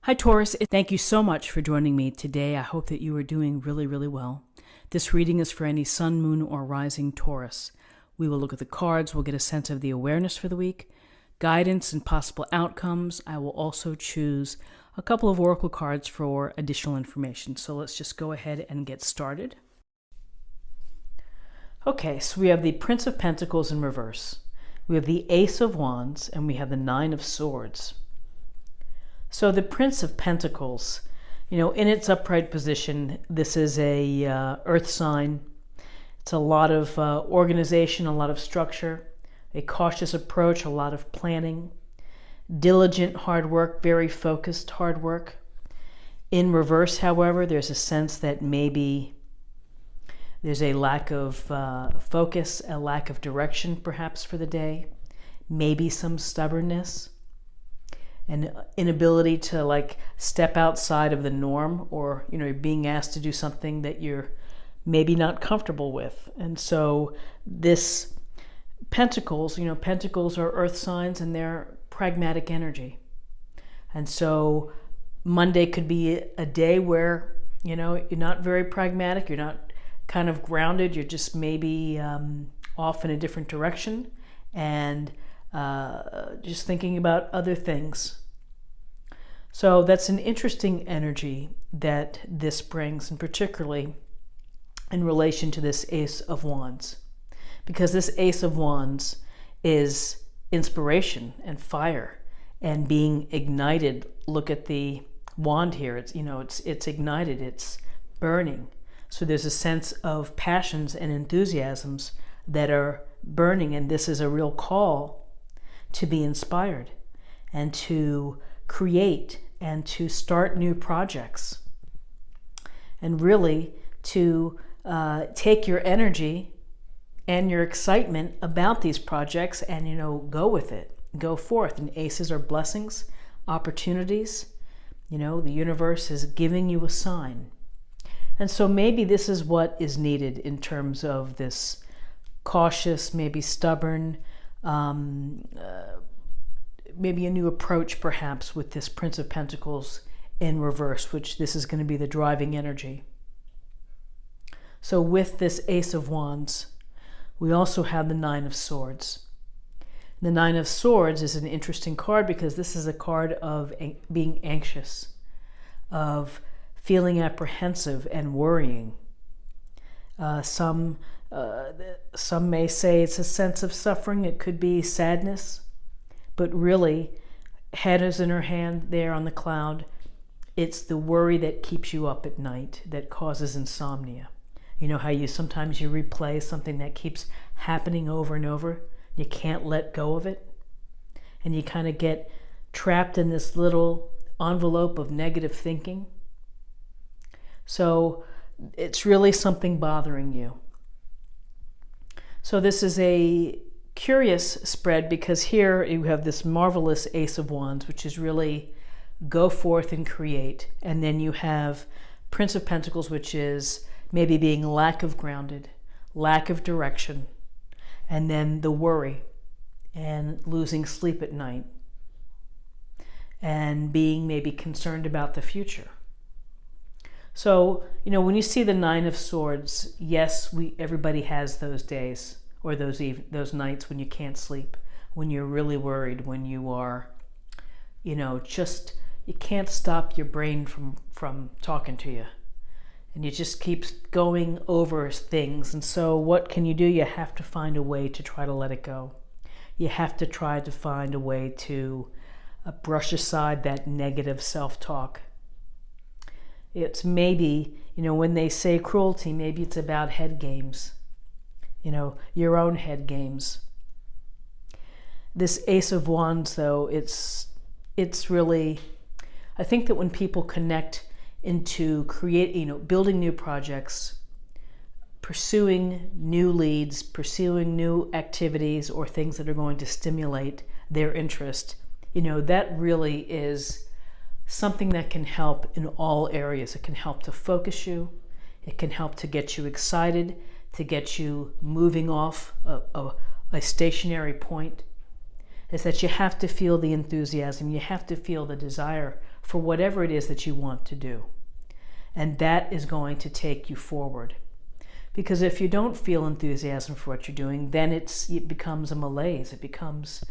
Hi Taurus, thank you so much for joining me today. I hope that you are doing really well. This reading is for any sun, moon, or rising Taurus. We will look at the cards, we'll get a sense of the awareness for the week, guidance and possible outcomes. I will also choose a couple of oracle cards for additional information. So let's just go ahead and get started. Okay, so we have the Prince of Pentacles in reverse. We have the Ace of Wands, and we have the Nine of Swords. So the Prince of Pentacles, in its upright position, this is a earth sign. It's a lot of organization, a lot of structure, a cautious approach, a lot of planning, diligent hard work, very focused hard work. In reverse, however, there's a sense that maybe there's a lack of focus, a lack of direction perhaps for the day, maybe some stubbornness, an inability to step outside of the norm, or you're being asked to do something that you're maybe not comfortable with. And so this Pentacles, Pentacles are earth signs and they're pragmatic energy. And so Monday could be a day where, you're not very pragmatic, you're not kind of grounded, you're just maybe off in a different direction and just thinking about other things. So that's an interesting energy that this brings, and particularly in relation to this Ace of Wands, because this Ace of Wands is inspiration and fire and being ignited. Look at the wand here. It's ignited, it's burning. So there's a sense of passions and enthusiasms that are burning, and this is a real call to be inspired and to create and to start new projects, and really to take your energy and your excitement about these projects and go with it, go forth. And aces are blessings, opportunities. The universe is giving you a sign. And so maybe this is what is needed in terms of this cautious, maybe stubborn, maybe a new approach perhaps with this Prince of Pentacles in reverse, which this is going to be the driving energy. So with this Ace of Wands, we also have the Nine of Swords. The Nine of Swords is an interesting card because this is a card of being anxious, of feeling apprehensive and worrying. Some may say it's a sense of suffering. It could be sadness, but really, head is in her hand there on the cloud. It's the worry that keeps you up at night, that causes insomnia. How sometimes you replay something that keeps happening over and over. You can't let go of it, and you kind of get trapped in this little envelope of negative thinking. So it's really something bothering you. So this is a curious spread because here you have this marvelous Ace of Wands, which is really go forth and create. And then you have Prince of Pentacles, which is maybe being lack of grounded, lack of direction, and then the worry and losing sleep at night and being maybe concerned about the future. So, when you see the Nine of Swords, yes, everybody has those days or those nights when you can't sleep, when you're really worried, when you are, you can't stop your brain from talking to you. And you just keep going over things. And so what can you do? You have to find a way to try to let it go. You have to try to find a way to brush aside that negative self-talk. It's maybe, when they say cruelty, maybe it's about head games, your own head games. This Ace of Wands, though, it's really, I think that when people connect into building new projects, pursuing new leads, pursuing new activities or things that are going to stimulate their interest, that really is something that can help in all areas. It can help to focus you. It can help to get you excited, to get you moving off a stationary point. Is that you have to feel the enthusiasm. You have to feel the desire for whatever it is that you want to do. And that is going to take you forward. Because if you don't feel enthusiasm for what you're doing, then it becomes a malaise. It becomes,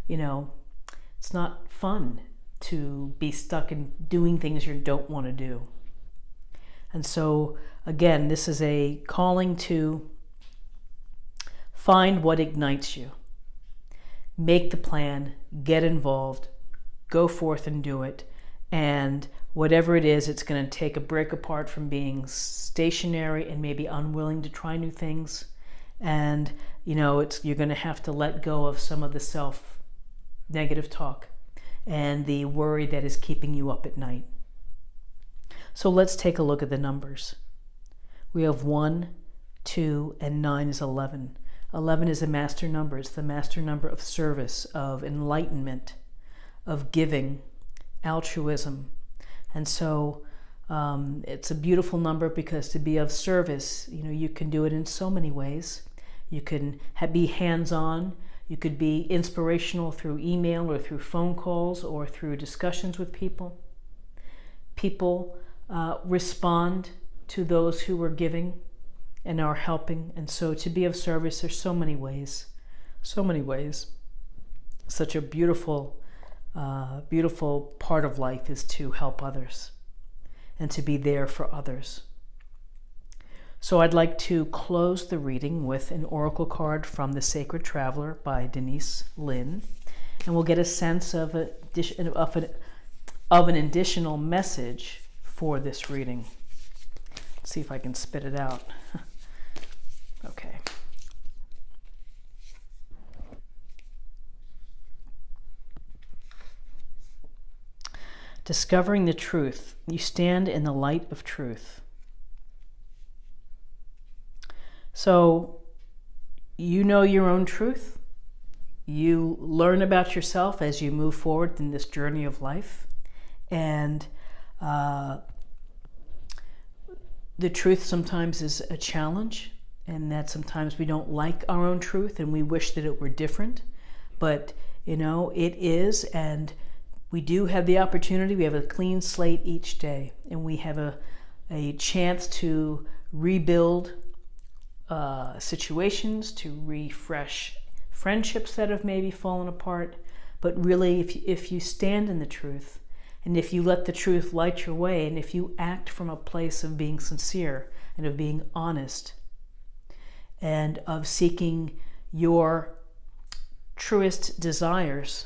it's not fun to be stuck in doing things you don't want to do. And so, again, this is a calling to find what ignites you. Make the plan, get involved, go forth and do it. And whatever it is, it's going to take a break apart from being stationary and maybe unwilling to try new things. And, you're going to have to let go of some of the self-negative talk and the worry that is keeping you up at night. So let's take a look at the numbers. We have 1, 2, and 9 is 11. 11 is a master number. It's the master number of service, of enlightenment, of giving, altruism. And so it's a beautiful number because to be of service, you can do it in so many ways. You can be hands-on. You could be inspirational through email or through phone calls or through discussions with people. People respond to those who are giving and are helping. And so to be of service, there's so many ways. So many ways. Such a beautiful part of life is to help others and to be there for others. So I'd like to close the reading with an oracle card from The Sacred Traveler by Denise Lynn, and we'll get a sense of an additional message for this reading. Let's see if I can spit it out. Okay. Discovering the truth. You stand in the light of truth. So, you know your own truth. You learn about yourself as you move forward in this journey of life. And the truth sometimes is a challenge, and that sometimes we don't like our own truth and we wish that it were different. But, it is, and we do have the opportunity. We have a clean slate each day, and we have a chance to rebuild situations, to refresh friendships that have maybe fallen apart. But really, if you stand in the truth, and if you let the truth light your way, and if you act from a place of being sincere and of being honest and of seeking your truest desires,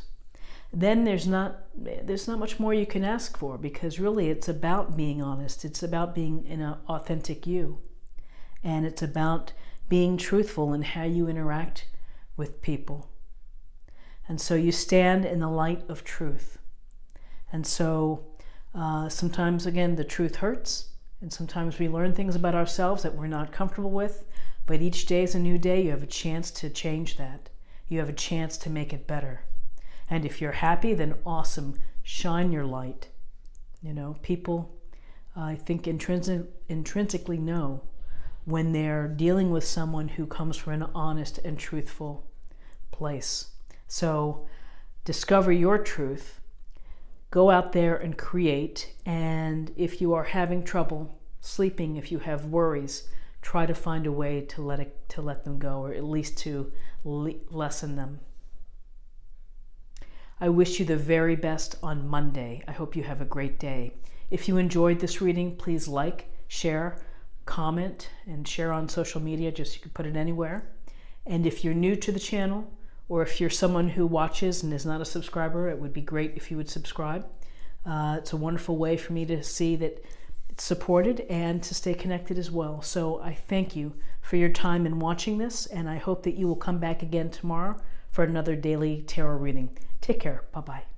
then there's not much more you can ask for, because really it's about being honest. It's about being an authentic you. And it's about being truthful in how you interact with people. And so you stand in the light of truth. And so sometimes, again, the truth hurts. And sometimes we learn things about ourselves that we're not comfortable with. But each day is a new day. You have a chance to change that. You have a chance to make it better. And if you're happy, then awesome. Shine your light. People, I think, intrinsically know when they're dealing with someone who comes from an honest and truthful place. So discover your truth. Go out there and create. And if you are having trouble sleeping, if you have worries, try to find a way to let them go, or at least to lessen them. I wish you the very best on Monday. I hope you have a great day. If you enjoyed this reading, please like, share, comment, and share on social media. Just you can put it anywhere. And if you're new to the channel, or if you're someone who watches and is not a subscriber, it would be great if you would subscribe. It's a wonderful way for me to see that it's supported and to stay connected as well. So I thank you for your time in watching this, and I hope that you will come back again tomorrow for another daily tarot reading. Take care. Bye-bye.